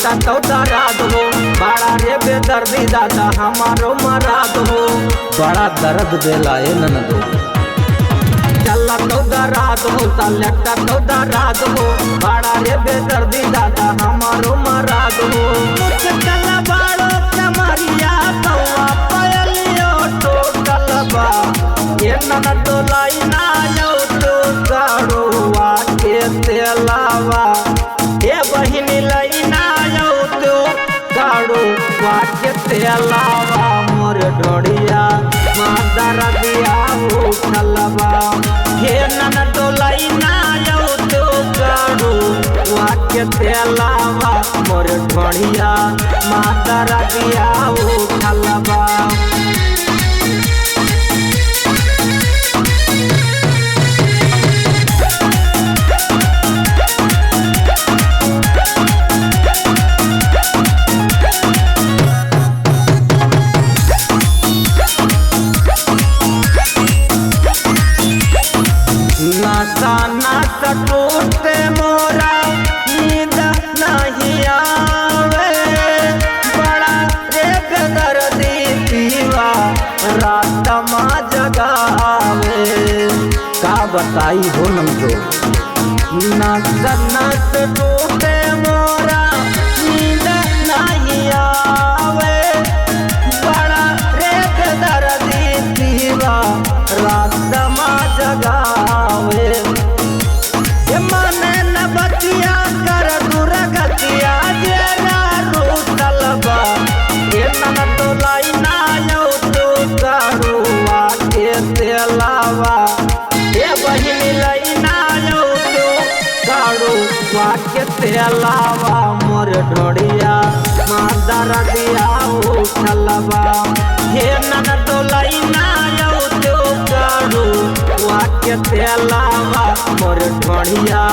लेटा तो दराद हो, बड़ा रे बेदर्दी दादा हमारो मराद हो। बड़ा दर्द देला ए ननदो। चला तो दराद हो ता लेटा तो दराद हो, बड़ा रे बेदर्दी दादा हमारो मराद हो। कुछ कला बाड़ो चमरिया तवा पयलियो तो कलबा, ये ननदो लाइना यो तो गाड़ोवा के तेलावा। ये बहिनी लाइना यो तो गाड़ोवा के तेलावा, मोर ढोड़िया मादर दिया उठलबा। हे ननदो लाइना यो तो गाड़ोवा के तेलावा, मोर ढोड़िया मादर दिया उठलबा। नासा नासा टूटे मोरा नींद नहीं आवे, बड़ा रे बेदर्दी पीवा रात माँ जगावे। का बताई हो ननदो। नासा नासा टूटे मोरा नींद नहीं आवे, बड़ा रे बेदर्दी पीवा रात माँ जगावे। ये माने न बतिया कर दुर्गतिया जेरा रूतलबा, ये ननदो लाइना यो तो गाड़ुआ के तेलावा। ये बहिनी लाइना यो तो गाड़ुआ के तेलावा, मोर ढोड़िया मादर दिया उठलबा। हे ननदो लाइना यो तो गाड़ुआ के तेलावा, मोर ढोड़िया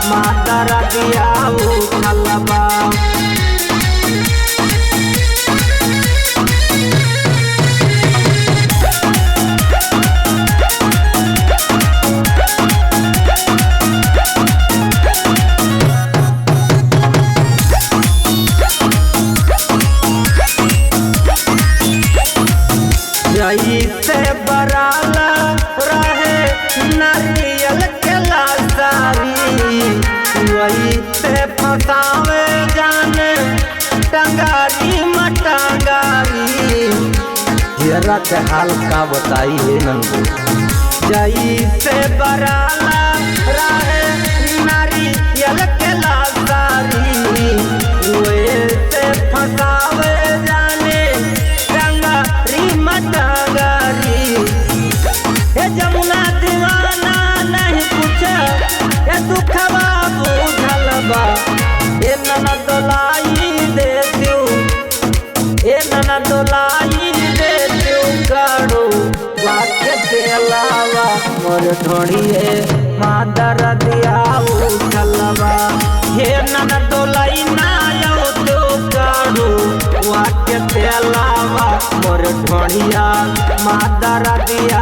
मादर दिया उठलबा। जैसे बराला रहे नारियल के लासारी, वैसे फसावे जाने टंगारी मटंगारी। जरा के हाल का बताई है ननदो। जैसे बराला रहे नारियल के लासारी, वैसे फसावे जाने टंगारी मटंगारी। ये जमुना दीवाना नहीं कुछ ये दुखवा बुझलबा, ये ननदो लाई दे दियो, ये ननदो लाई दे दियो गाड़ुआ के तेलावा, मोर ढोड़िए मादर दिया उठलबा। हे ननदो लाइना यो तो गाड़ुआ के तेलावा, मोर ढोड़िया मादर दिया